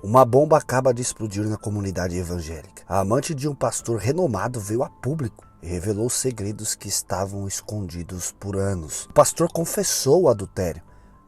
Uma bomba acaba de explodir na comunidade evangélica. A amante de um pastor renomado veio a público e revelou segredos que estavam escondidos por anos. O pastor confessou o adultério,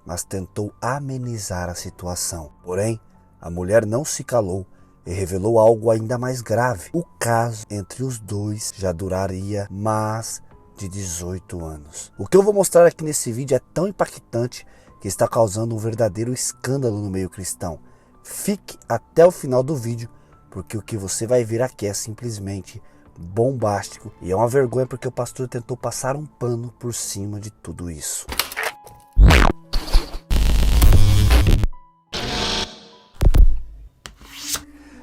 mas tentou amenizar a situação. Porém, a mulher não se calou e revelou algo ainda mais grave. O caso entre os dois já duraria mais de 18 anos. O que eu vou mostrar aqui nesse vídeo é tão impactante que está causando um verdadeiro escândalo no meio cristão. Fique até o final do vídeo, porque o que você vai ver aqui é simplesmente bombástico e é uma vergonha porque o pastor tentou passar um pano por cima de tudo isso.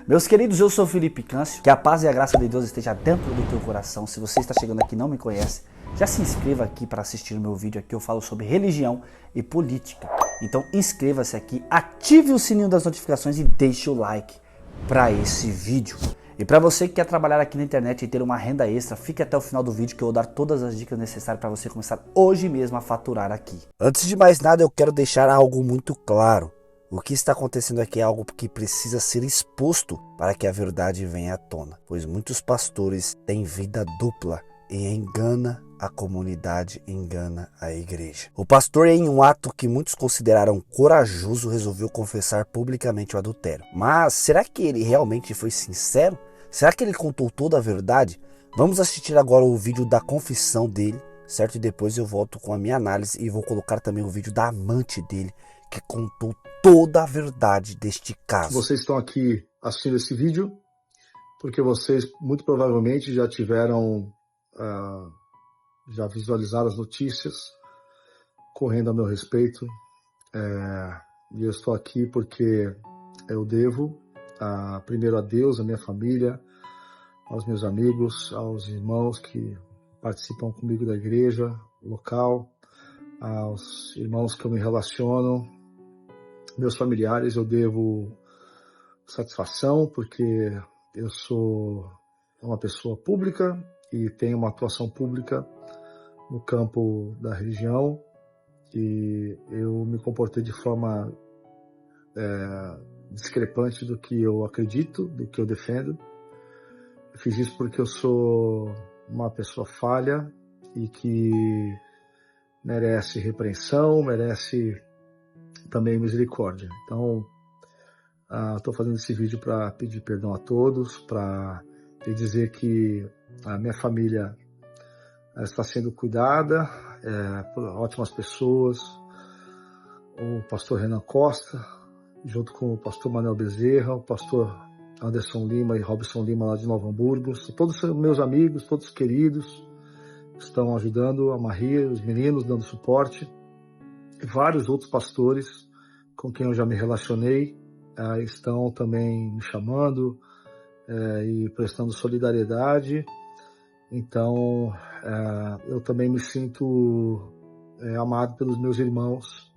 Meus queridos, eu sou Felipe Câncio, que a paz e a graça de Deus esteja dentro do teu coração. Se você está chegando aqui e não me conhece, já se inscreva aqui para assistir o meu vídeo. Aqui eu falo sobre religião e política. Então inscreva-se aqui, ative o sininho das notificações e deixe o like para esse vídeo. E para você que quer trabalhar aqui na internet e ter uma renda extra, fique até o final do vídeo que eu vou dar todas as dicas necessárias para você começar hoje mesmo a faturar aqui. Antes de mais nada, eu quero deixar algo muito claro. O que está acontecendo aqui é algo que precisa ser exposto para que a verdade venha à tona, pois muitos pastores têm vida dupla e engana a comunidade, engana a igreja. O pastor, em um ato que muitos consideraram corajoso, resolveu confessar publicamente o adultério. Mas será que ele realmente foi sincero? Será que ele contou toda a verdade? Vamos assistir agora o vídeo da confissão dele, certo? E depois eu volto com a minha análise e vou colocar também o vídeo da amante dele, que contou toda a verdade deste caso. Vocês estão aqui assistindo esse vídeo porque vocês muito provavelmente já tiveram, já visualizaram as notícias correndo a meu respeito, e eu estou aqui porque eu devo primeiro a Deus, a minha família, aos meus amigos, aos irmãos que participam comigo da igreja local, aos irmãos que eu me relaciono, meus familiares. Eu devo satisfação porque eu sou uma pessoa pública e tenho uma atuação pública no campo da religião, e eu me comportei de forma discrepante do que eu acredito, do que eu defendo. Eu fiz isso porque eu sou uma pessoa falha e que merece repreensão, merece também misericórdia. Então, estou fazendo esse vídeo para pedir perdão a todos, para dizer que a minha família está sendo cuidada por ótimas pessoas. O pastor Renan Costa, junto com o pastor Manuel Bezerra, o pastor Anderson Lima e Robson Lima lá de Novo Hamburgo, todos os meus amigos, todos queridos, estão ajudando a Maria, os meninos, dando suporte. E vários outros pastores com quem eu já me relacionei estão também me chamando e prestando solidariedade. Então, eu também me sinto amado pelos meus irmãos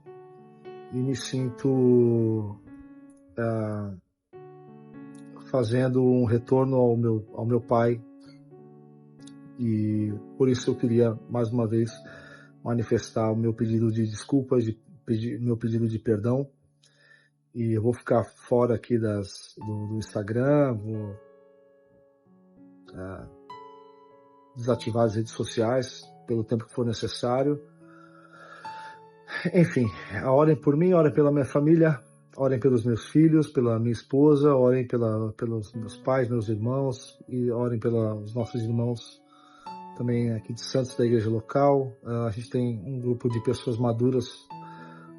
e me sinto fazendo um retorno ao meu pai, e por isso eu queria mais uma vez manifestar o meu pedido de desculpas, meu pedido de perdão. E eu vou ficar fora aqui do Instagram, vou desativar as redes sociais pelo tempo que for necessário. Enfim, orem por mim, orem pela minha família, orem pelos meus filhos, pela minha esposa, orem pelos meus pais, meus irmãos, e orem pelos nossos irmãos também aqui de Santos, da igreja local. A gente tem um grupo de pessoas maduras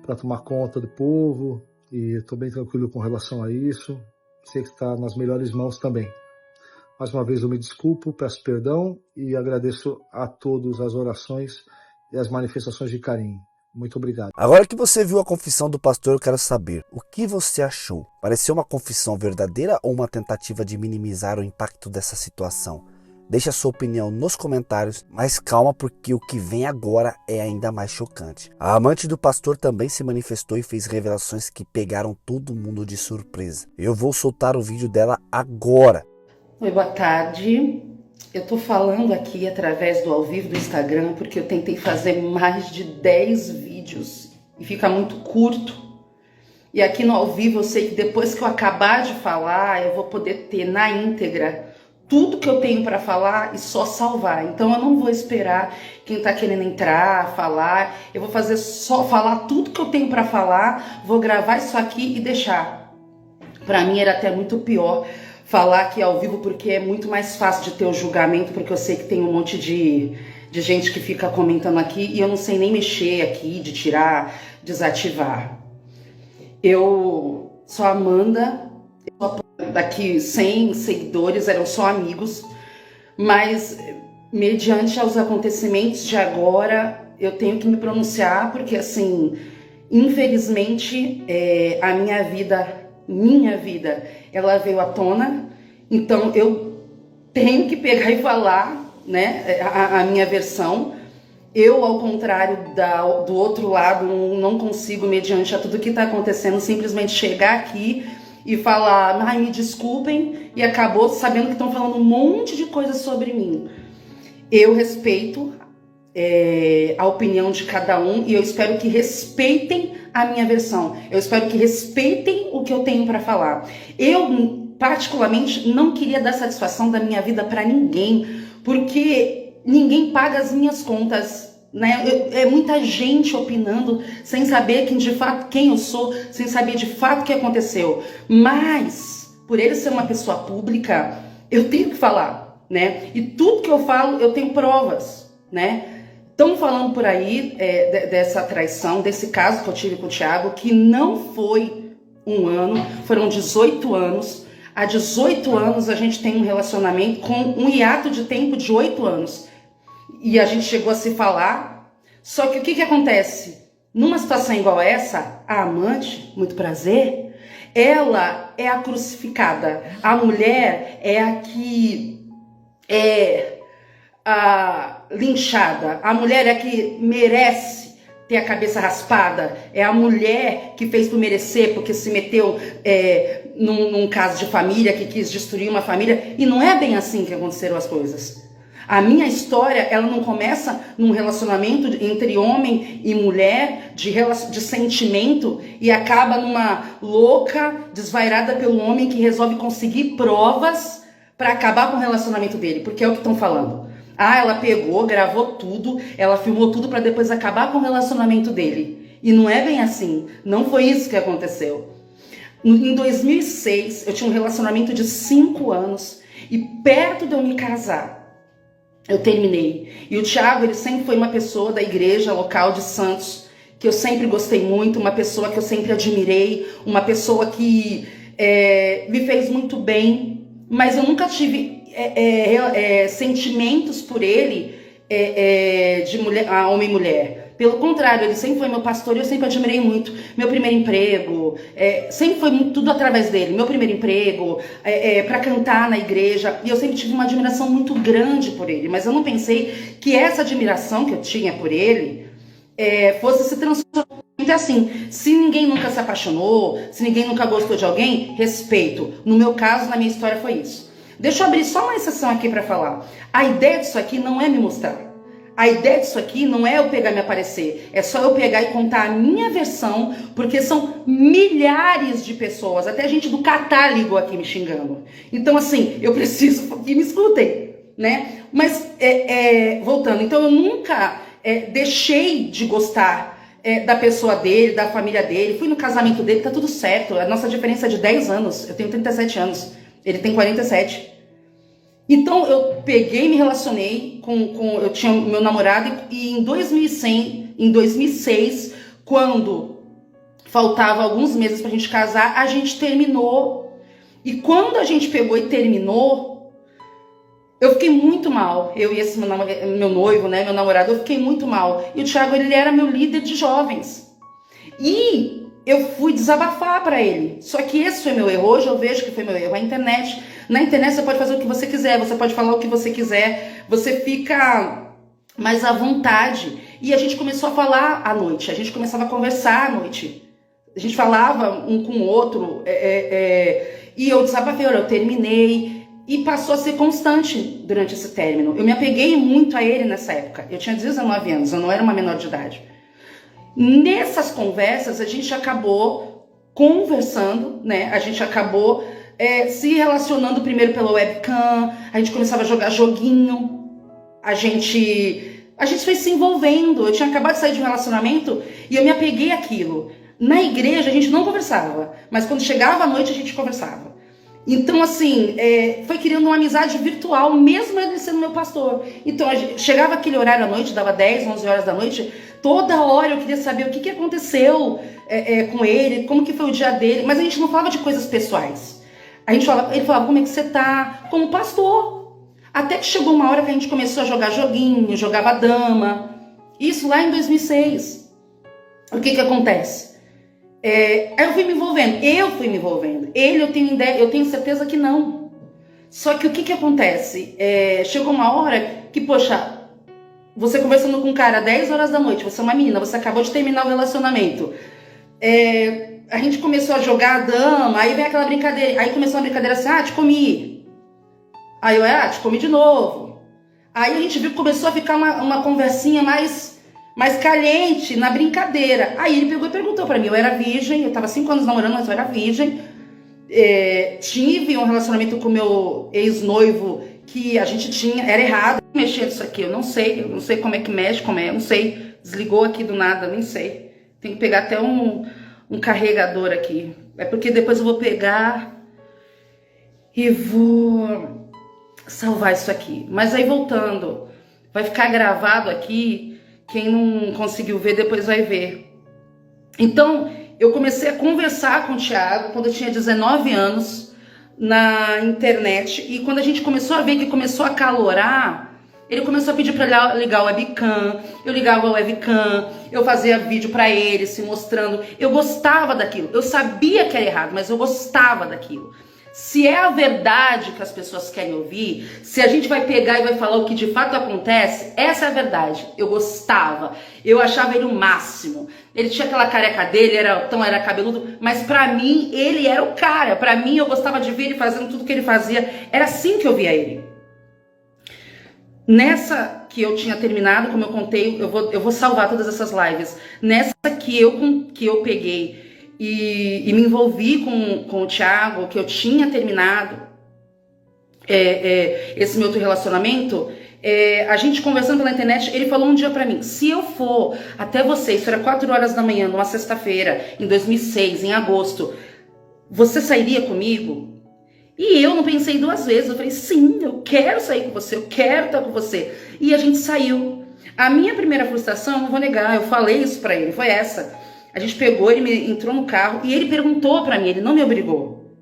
para tomar conta do povo, e estou bem tranquilo com relação a isso. Sei que está nas melhores mãos também. Mais uma vez eu me desculpo, peço perdão e agradeço a todos as orações e as manifestações de carinho. Muito obrigado. Agora que você viu a confissão do pastor, eu quero saber, o que você achou? Pareceu uma confissão verdadeira ou uma tentativa de minimizar o impacto dessa situação? Deixe a sua opinião nos comentários, mas calma, porque o que vem agora é ainda mais chocante. A amante do pastor também se manifestou e fez revelações que pegaram todo mundo de surpresa. Eu vou soltar o vídeo dela agora. Oi, boa tarde. Eu tô falando aqui através do ao vivo do Instagram porque eu tentei fazer mais de 10 vídeos e fica muito curto. E aqui no ao vivo eu sei que depois que eu acabar de falar, eu vou poder ter na íntegra tudo que eu tenho para falar e só salvar. Então eu não vou esperar quem está querendo entrar, falar. Eu vou fazer só falar tudo que eu tenho para falar, vou gravar isso aqui e deixar. Para mim era até muito pior falar aqui ao vivo, porque é muito mais fácil de ter o julgamento, porque eu sei que tem um monte de gente que fica comentando aqui e eu não sei nem mexer aqui, de tirar, desativar. Eu sou a Amanda, daqui 100 seguidores eram só amigos, mas mediante aos acontecimentos de agora, eu tenho que me pronunciar, porque assim, infelizmente, a minha vida, ela veio à tona, então eu tenho que pegar e falar, né, a minha versão. Eu, ao contrário do outro lado, não consigo, mediante a tudo que está acontecendo, simplesmente chegar aqui e falar, ai, me desculpem, e acabou sabendo que estão falando um monte de coisa sobre mim. Eu respeito a opinião de cada um e eu espero que respeitem a minha versão. Eu espero que respeitem o que eu tenho para falar. Eu, particularmente, não queria dar satisfação da minha vida para ninguém, porque ninguém paga as minhas contas, né? É muita gente opinando sem saber de fato quem eu sou, sem saber de fato o que aconteceu. Mas, por ele ser uma pessoa pública, eu tenho que falar, né? E tudo que eu falo, eu tenho provas, né? Estão falando por aí dessa traição, desse caso que eu tive com o Thiago, que não foi um ano, foram 18 anos. Há 18 anos a gente tem um relacionamento com um hiato de tempo de 8 anos. E a gente chegou a se falar. Só que o que acontece? Numa situação igual essa, a amante, muito prazer, ela é a crucificada. A mulher é a que é a linchada. A mulher é a que merece ter a cabeça raspada. É a mulher que fez por merecer, porque se meteu num caso de família, que quis destruir uma família. E não é bem assim que aconteceram as coisas. A minha história, ela não começa num relacionamento entre homem e mulher, de sentimento, e acaba numa louca, desvairada pelo homem que resolve conseguir provas para acabar com o relacionamento dele, porque é o que estão falando. Ah, ela pegou, gravou tudo, ela filmou tudo para depois acabar com o relacionamento dele. E não é bem assim, não foi isso que aconteceu. Em 2006, eu tinha um relacionamento de 5 anos, e perto de eu me casar, eu terminei. E o Thiago, ele sempre foi uma pessoa da igreja local de Santos, que eu sempre gostei muito, uma pessoa que eu sempre admirei, uma pessoa que me fez muito bem, mas eu nunca tive sentimentos por ele de mulher, homem e mulher. Pelo contrário, ele sempre foi meu pastor e eu sempre admirei muito. Meu primeiro emprego, sempre foi tudo através dele. Meu primeiro emprego, para cantar na igreja. E eu sempre tive uma admiração muito grande por ele. Mas eu não pensei que essa admiração que eu tinha por ele fosse se transformar. Então, assim, se ninguém nunca se apaixonou, se ninguém nunca gostou de alguém, respeito. No meu caso, na minha história, foi isso. Deixa eu abrir só uma exceção aqui para falar. A ideia disso aqui não é me mostrar. A ideia disso aqui não é eu pegar e me aparecer, é só eu pegar e contar a minha versão, porque são milhares de pessoas, até gente do Catar ligou aqui me xingando. Então, assim, eu preciso que me escutem, né? Mas, voltando, então eu nunca deixei de gostar da pessoa dele, da família dele, fui no casamento dele, tá tudo certo, a nossa diferença é de 10 anos, eu tenho 37 anos, ele tem 47. Então eu peguei e me relacionei eu tinha meu namorado e em 2006, quando faltava alguns meses pra gente casar, a gente terminou. E quando a gente pegou e terminou, eu fiquei muito mal. Eu e esse meu noivo, né, meu namorado, eu fiquei muito mal. E o Thiago, ele era meu líder de jovens. E eu fui desabafar pra ele. Só que esse foi meu erro. Hoje eu vejo que foi meu erro. A internet. Na internet você pode fazer o que você quiser, você pode falar o que você quiser, você fica mais à vontade. E a gente começou a falar à noite, a gente começava a conversar à noite. A gente falava um com o outro, e eu desabafei, eu terminei, e passou a ser constante durante esse término. Eu me apeguei muito a ele nessa época. Eu tinha 19 anos, eu não era uma menor de idade. Nessas conversas, a gente acabou conversando, né? A gente acabou se relacionando primeiro pela webcam, a gente começava a jogar joguinho, a gente foi se envolvendo. Eu tinha acabado de sair de um relacionamento e eu me apeguei àquilo. Na igreja a gente não conversava, mas quando chegava à noite a gente conversava. Então, assim, foi criando uma amizade virtual, mesmo ele sendo meu pastor. Então, chegava aquele horário à noite, dava 10, 11 horas da noite, toda hora eu queria saber o que aconteceu com ele, como que foi o dia dele, mas a gente não falava de coisas pessoais. Ele falava como é que você tá, como pastor. Até que chegou uma hora que a gente começou a jogar joguinho, jogava dama. Isso lá em 2006. O que acontece? Aí eu fui me envolvendo. Ele, eu tenho certeza que não. Só que o que acontece? Chegou uma hora que, poxa, você conversando com um cara às 10 horas da noite, você é uma menina, você acabou de terminar o relacionamento. A gente começou a jogar a dama, aí vem aquela brincadeira. Aí começou uma brincadeira assim, te comi. Aí eu, te comi de novo. Aí a gente viu que começou a ficar uma conversinha mais caliente na brincadeira. Aí ele pegou e perguntou pra mim, eu era virgem, eu tava 5 anos namorando, mas eu era virgem. Tive um relacionamento com meu ex-noivo que a gente era errado. Mexer nisso aqui, eu não sei como é que mexe, eu não sei. Desligou aqui do nada, nem sei. Tem que pegar até um carregador aqui. É porque depois eu vou pegar e vou salvar isso aqui. Mas aí voltando, vai ficar gravado aqui. Quem não conseguiu ver, depois vai ver. Então, eu comecei a conversar com o Thiago quando eu tinha 19 anos na internet. E quando a gente começou a ver que começou a calorar, ele começou a pedir para ligar o webcam. Eu ligava o webcam, eu fazia vídeo para ele, se mostrando. Eu gostava daquilo. Eu sabia que era errado, mas eu gostava daquilo. Se é a verdade que as pessoas querem ouvir, se a gente vai pegar e vai falar o que de fato acontece, essa é a verdade. Eu gostava, eu achava ele o máximo. Ele tinha aquela careca dele, era cabeludo, mas pra mim ele era o cara. Pra mim eu gostava de ver ele fazendo tudo que ele fazia. Era assim que eu via ele. Nessa que eu tinha terminado, como eu contei, eu vou salvar todas essas lives. Nessa que eu peguei e me envolvi com o Thiago, que eu tinha terminado esse meu outro relacionamento, a gente conversando pela internet, ele falou um dia pra mim, se eu for até você, isso era 4 horas da manhã, numa sexta-feira, em 2006, em agosto, você sairia comigo? E eu não pensei 2 vezes, eu falei, sim, eu quero sair com você, eu quero estar com você. E a gente saiu. A minha primeira frustração, não vou negar, eu falei isso pra ele, foi essa. A gente pegou, ele entrou no carro e ele perguntou pra mim, ele não me obrigou.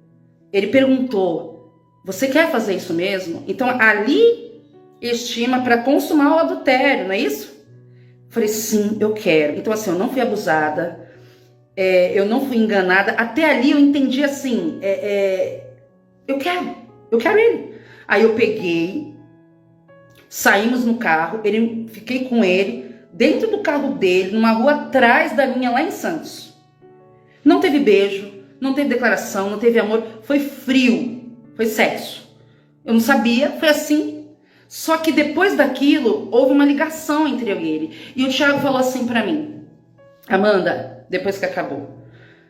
Ele perguntou, você quer fazer isso mesmo? Então ali estima pra consumar o adultério, não é isso? Eu falei, sim, eu quero. Então assim, eu não fui abusada, eu não fui enganada. Até ali eu entendi assim, eu quero ele. Aí eu peguei, saímos no carro, fiquei com ele, dentro do carro dele, numa rua atrás da minha, lá em Santos. Não teve beijo, não teve declaração, não teve amor, foi frio, foi sexo. Eu não sabia, foi assim. Só que depois daquilo, houve uma ligação entre eu e ele. E o Thiago falou assim pra mim, Amanda, depois que acabou,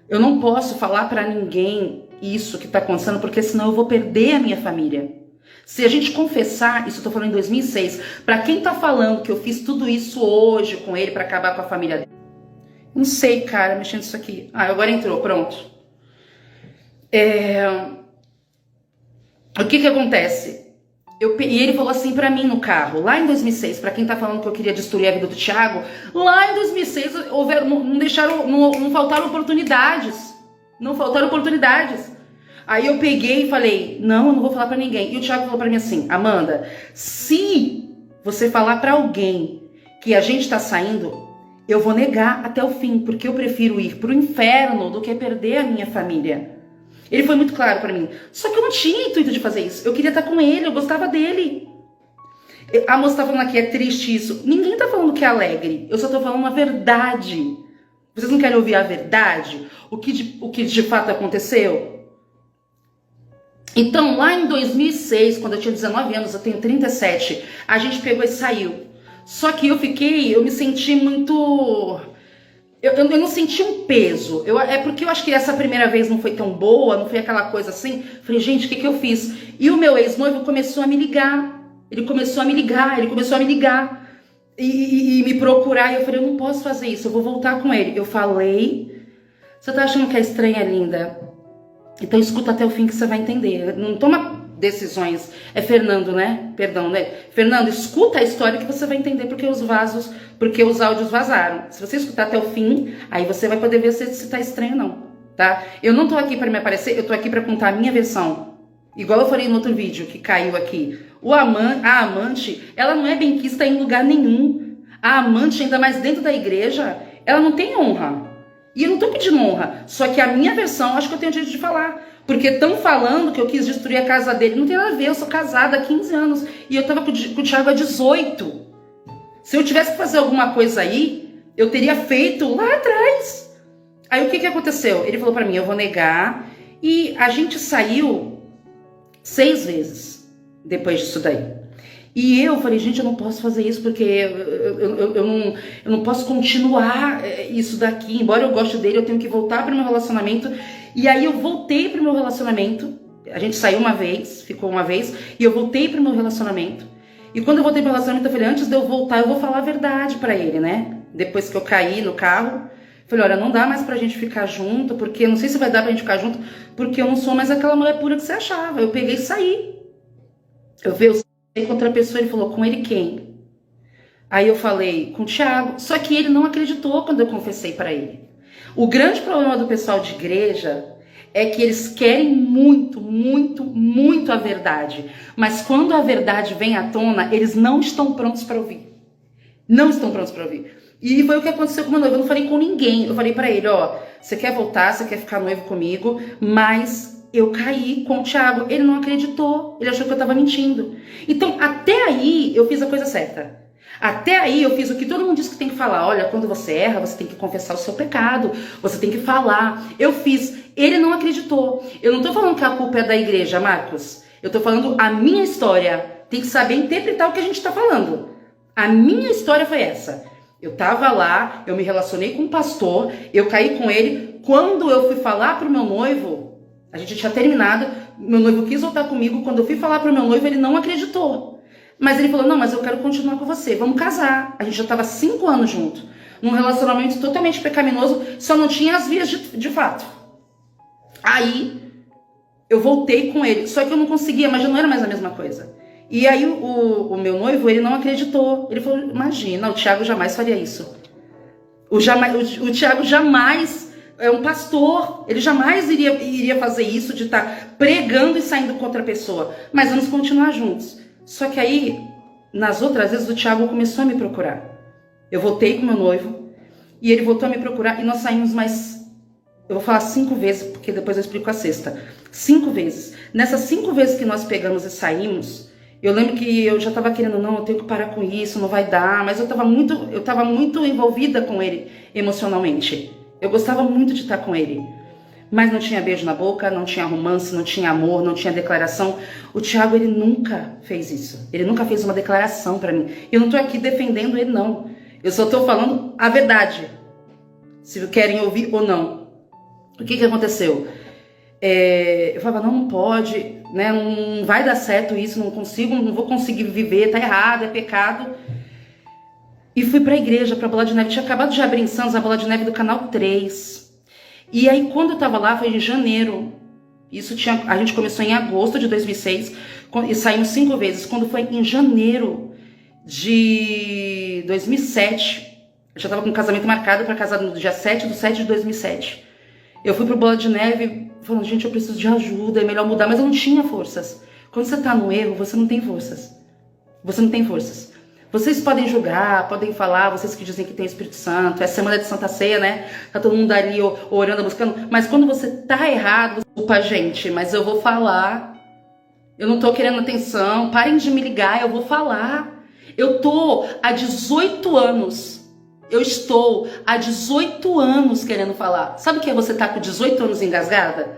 eu não posso falar pra ninguém isso que tá acontecendo, porque senão eu vou perder a minha família. Se a gente confessar, isso eu tô falando em 2006, pra quem tá falando que eu fiz tudo isso hoje com ele pra acabar com a família dele, não sei, cara, mexendo isso aqui. Agora entrou, pronto. O que acontece? E ele falou assim pra mim no carro, lá em 2006, pra quem tá falando que eu queria destruir a vida do Thiago, lá em 2006 não faltaram oportunidades. Não faltaram oportunidades. Aí eu peguei e falei, não, eu não vou falar pra ninguém. E o Thiago falou pra mim assim, Amanda, se você falar pra alguém que a gente tá saindo, eu vou negar até o fim, porque eu prefiro ir pro inferno do que perder a minha família. Ele foi muito claro pra mim. Só que eu não tinha intuito de fazer isso. Eu queria estar com ele, eu gostava dele. A moça tá falando aqui, é triste isso. Ninguém tá falando que é alegre. Eu só tô falando a verdade. Vocês não querem ouvir a verdade? O que de fato aconteceu? Então, lá em 2006, quando eu tinha 19 anos, eu tenho 37, a gente pegou e saiu. Só que eu me senti muito Eu não senti um peso. É porque eu acho que essa primeira vez não foi tão boa, não foi aquela coisa assim. Falei, gente, o que eu fiz? E o meu ex-noivo começou a me ligar. Ele começou a me ligar e me procurar. E eu falei, eu não posso fazer isso, eu vou voltar com ele. Eu falei, você tá achando que é estranha, linda? Então escuta até o fim que você vai entender. Não toma decisões. É Fernando, né? Perdão, né? Fernando, escuta a história que você vai entender porque os áudios vazaram. Se você escutar até o fim, aí você vai poder ver se tá estranho ou não, tá? Eu não tô aqui para me aparecer, eu tô aqui para contar a minha versão. Igual eu falei no outro vídeo que caiu aqui. A amante, ela não é benquista em lugar nenhum. A amante, ainda mais dentro da igreja, ela não tem honra. E eu não tô pedindo honra. Só que a minha versão, acho que eu tenho direito de falar. Porque estão falando que eu quis destruir a casa dele. Não tem nada a ver, eu sou casada há 15 anos. E eu tava com o Thiago há 18. Se eu tivesse que fazer alguma coisa aí, eu teria feito lá atrás. Aí o que aconteceu? Ele falou pra mim, eu vou negar. E a gente saiu 6 vezes depois disso daí. E eu falei, gente, eu não posso fazer isso porque eu não posso continuar isso daqui. Embora eu goste dele, eu tenho que voltar para o meu relacionamento. E aí eu voltei para o meu relacionamento. A gente saiu uma vez, ficou uma vez, e eu voltei para o meu relacionamento. E quando eu voltei para o relacionamento, eu falei, antes de eu voltar, eu vou falar a verdade para ele, né? Depois que eu caí no carro, falei, olha, não dá mais pra gente ficar junto, porque eu não sei se vai dar pra gente ficar junto, porque eu não sou mais aquela mulher pura que você achava. Eu peguei e saí. Eu saí com outra pessoa, ele falou, com ele quem? Aí eu falei, com o Thiago. Só que ele não acreditou quando eu confessei pra ele. O grande problema do pessoal de igreja é que eles querem muito, muito, muito a verdade. Mas quando a verdade vem à tona, eles não estão prontos para ouvir. Não estão prontos para ouvir. E foi o que aconteceu com o meu noivo. Eu não falei com ninguém. Eu falei pra ele, ó, você quer voltar, você quer ficar noivo comigo, mas eu caí com o Thiago. Ele não acreditou. Ele achou que eu tava mentindo. Então, até aí, eu fiz a coisa certa. Até aí eu fiz o que todo mundo diz que tem que falar. Olha, quando você erra, você tem que confessar o seu pecado. Você tem que falar. Eu fiz. Ele não acreditou. Eu não tô falando que a culpa é da igreja, Marcos. Eu tô falando a minha história. Tem que saber interpretar o que a gente tá falando. A minha história foi essa. Eu tava lá, eu me relacionei com um pastor, eu caí com ele. Quando eu fui falar pro meu noivo, a gente tinha terminado, meu noivo quis voltar comigo. Quando eu fui falar pro meu noivo, ele não acreditou. Mas ele falou, não, mas eu quero continuar com você, vamos casar. A gente já estava 5 anos junto, num relacionamento totalmente pecaminoso, só não tinha as vias de fato. Aí, eu voltei com ele, só que eu não conseguia, mas já não era mais a mesma coisa. E aí, o meu noivo, ele não acreditou. Ele falou, imagina, o Thiago jamais faria isso. O Thiago jamais é um pastor, ele jamais iria fazer isso, de estar pregando e saindo contra a pessoa. Mas vamos continuar juntos. Só que aí, nas outras vezes, o Thiago começou a me procurar. Eu voltei com meu noivo, e ele voltou a me procurar, e nós saímos mais, eu vou falar 5 vezes, porque depois eu explico a sexta. 5 vezes. Nessas 5 vezes que nós pegamos e saímos, eu lembro que eu já estava querendo, não, eu tenho que parar com isso, não vai dar, mas eu estava muito envolvida com ele emocionalmente. Eu gostava muito de estar com ele. Mas não tinha beijo na boca, não tinha romance, não tinha amor, não tinha declaração. O Thiago, ele nunca fez isso. Ele nunca fez uma declaração pra mim. Eu não tô aqui defendendo ele, não. Eu só tô falando a verdade. Se querem ouvir ou não. O que aconteceu? Eu falava, não pode, né? Não vai dar certo isso, não vou conseguir viver, tá errado, é pecado. E fui pra igreja, pra Bola de Neve. Tinha acabado de abrir em Santos a Bola de Neve do Canal 3. E aí, quando eu tava lá, foi em janeiro. A gente começou em agosto de 2006 e saímos 5 vezes. Quando foi em janeiro de 2007, eu já tava com o casamento marcado para casar no dia 7/7 de 2007. Eu fui pro Bola de Neve falando, gente, eu preciso de ajuda, é melhor mudar. Mas eu não tinha forças. Quando você tá no erro, você não tem forças. Você não tem forças. Vocês podem julgar, podem falar, vocês que dizem que tem Espírito Santo, é semana de Santa Ceia, né? Tá todo mundo ali orando, buscando. Mas quando você tá errado, você culpa, gente, mas eu vou falar. Eu não tô querendo atenção, parem de me ligar, eu vou falar. Eu tô há 18 anos. Eu estou há 18 anos querendo falar. Sabe o que é você tá com 18 anos engasgada?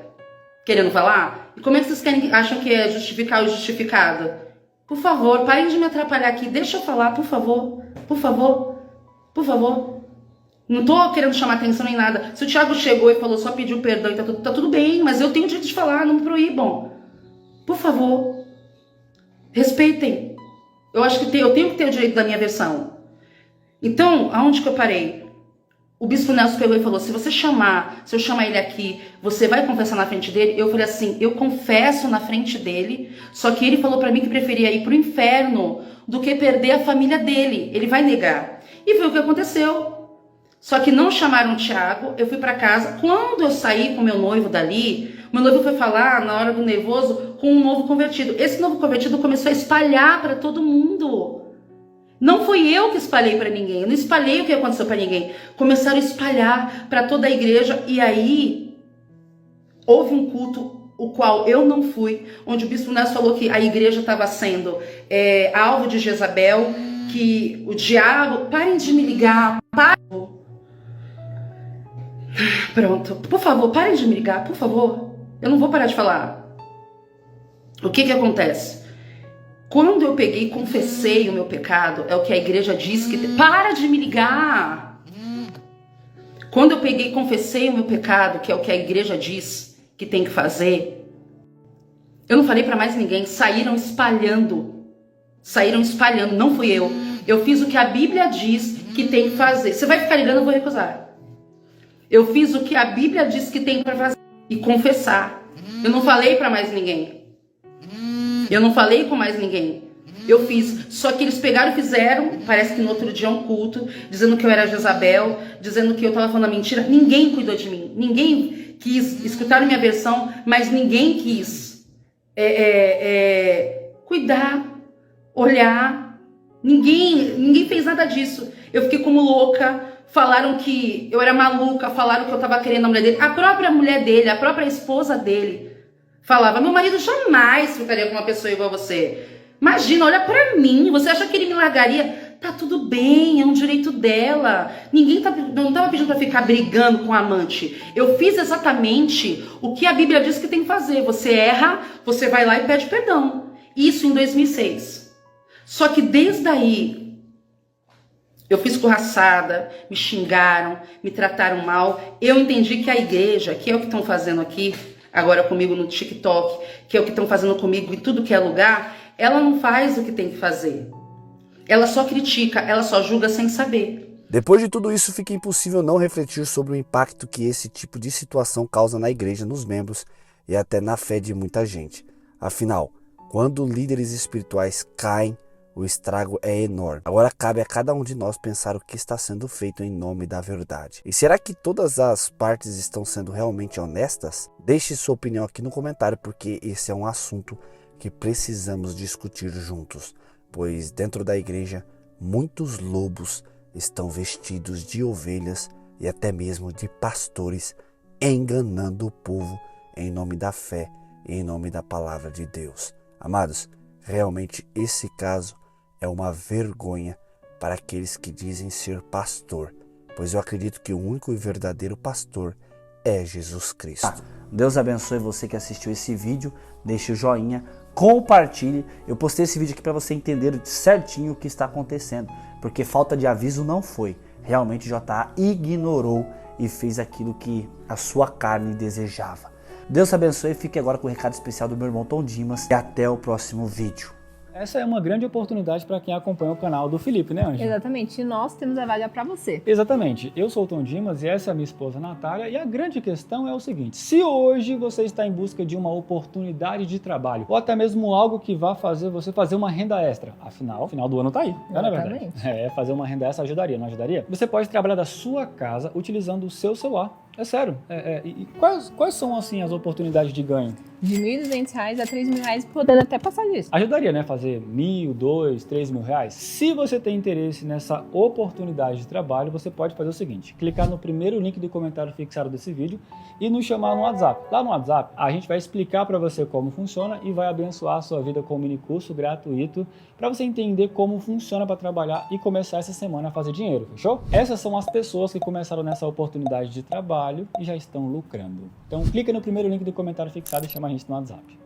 Querendo falar? E como é que vocês acham que é justificar o justificado? Por favor, parem de me atrapalhar aqui. Deixa eu falar, por favor. Por favor. Por favor. Não tô querendo chamar atenção nem nada. Se o Thiago chegou e falou, só pediu perdão e tá tudo bem, mas eu tenho o direito de falar, não me proíbam. Por favor, respeitem. Eu acho que eu tenho que ter o direito da minha versão. Então, aonde que eu parei? O Bispo Nelson pegou e falou, se eu chamar ele aqui, você vai confessar na frente dele? Eu falei assim, eu confesso na frente dele, só que ele falou pra mim que preferia ir pro inferno do que perder a família dele. Ele vai negar. E foi o que aconteceu. Só que não chamaram o Thiago, eu fui pra casa. Quando eu saí com meu noivo dali, meu noivo foi falar, na hora do nervoso, com um novo convertido. Esse novo convertido começou a espalhar pra todo mundo. Não fui eu que espalhei para ninguém, eu não espalhei o que aconteceu para ninguém. Começaram a espalhar para toda a igreja e aí houve um culto, o qual eu não fui, onde o Bispo Nelson falou que a igreja estava sendo alvo de Jezabel, que o diabo... Parem de me ligar, Pronto, por favor, parem de me ligar, por favor. Eu não vou parar de falar. O que acontece? Quando eu peguei e confessei o meu pecado, é o que a igreja diz que... Para de me ligar! Quando eu peguei e confessei o meu pecado, que é o que a igreja diz que tem que fazer, eu não falei pra mais ninguém, saíram espalhando. Saíram espalhando, não fui eu. Eu fiz o que a Bíblia diz que tem que fazer. Você vai ficar ligando, eu vou recusar. Eu fiz o que a Bíblia diz que tem pra fazer e confessar. Eu não falei pra mais ninguém. Eu não falei com mais ninguém. Eu fiz. Só que eles pegaram e fizeram, parece que no outro dia um culto, dizendo que eu era Jezabel, dizendo que eu estava falando a mentira. Ninguém cuidou de mim. Ninguém quis escutar a minha versão, mas ninguém quis cuidar, olhar. Ninguém fez nada disso. Eu fiquei como louca. Falaram que eu era maluca, falaram que eu estava querendo a mulher dele. A própria mulher dele, a própria esposa dele falava, meu marido jamais ficaria com uma pessoa igual a você. Imagina, olha pra mim, você acha que ele me largaria? Tá tudo bem, é um direito dela. Não tava pedindo pra ficar brigando com a amante. Eu fiz exatamente o que a Bíblia diz que tem que fazer. Você erra, você vai lá e pede perdão. Isso em 2006. Só que desde aí, eu fui escorraçada, me xingaram, me trataram mal. Eu entendi que a igreja, que é o que estão fazendo aqui, agora comigo no TikTok, que é o que estão fazendo comigo em tudo que é lugar, ela não faz o que tem que fazer. Ela só critica, ela só julga sem saber. Depois de tudo isso, fica impossível não refletir sobre o impacto que esse tipo de situação causa na igreja, nos membros e até na fé de muita gente. Afinal, quando líderes espirituais caem, o estrago é enorme. Agora cabe a cada um de nós pensar o que está sendo feito em nome da verdade. E será que todas as partes estão sendo realmente honestas? Deixe sua opinião aqui no comentário, porque esse é um assunto que precisamos discutir juntos. Pois dentro da igreja, muitos lobos estão vestidos de ovelhas e até mesmo de pastores, enganando o povo em nome da fé e em nome da palavra de Deus. Amados, realmente esse caso é uma vergonha para aqueles que dizem ser pastor, pois eu acredito que o único e verdadeiro pastor é Jesus Cristo. Deus abençoe você que assistiu esse vídeo, deixe o joinha, compartilhe. Eu postei esse vídeo aqui para você entender certinho o que está acontecendo, porque falta de aviso não foi. Realmente JA ignorou e fez aquilo que a sua carne desejava. Deus abençoe, fique agora com o recado especial do meu irmão Tom Dimas e até o próximo vídeo. Essa é uma grande oportunidade para quem acompanha o canal do Felipe, né, Ângela? Exatamente, e nós temos a vaga para você. Exatamente, eu sou o Tom Dimas e essa é a minha esposa Natália, e a grande questão é o seguinte: se hoje você está em busca de uma oportunidade de trabalho, ou até mesmo algo que vá fazer você fazer uma renda extra, afinal, final do ano tá aí, não é verdade? Fazer uma renda extra ajudaria, não ajudaria? Você pode trabalhar da sua casa utilizando o seu celular. É sério. E quais são, assim, as oportunidades de ganho? De R$ 1.200 a R$ 3.000, podendo até passar disso. Ajudaria, né? Fazer R$1.000, R$2.000, R$3.000. Se você tem interesse nessa oportunidade de trabalho, você pode fazer o seguinte: clicar no primeiro link do comentário fixado desse vídeo e nos chamar no WhatsApp. Lá no WhatsApp, a gente vai explicar para você como funciona e vai abençoar a sua vida com um mini curso gratuito para você entender como funciona para trabalhar e começar essa semana a fazer dinheiro, fechou? Essas são as pessoas que começaram nessa oportunidade de trabalho e já estão lucrando. Então clica no primeiro link do comentário fixado e chama a gente no WhatsApp.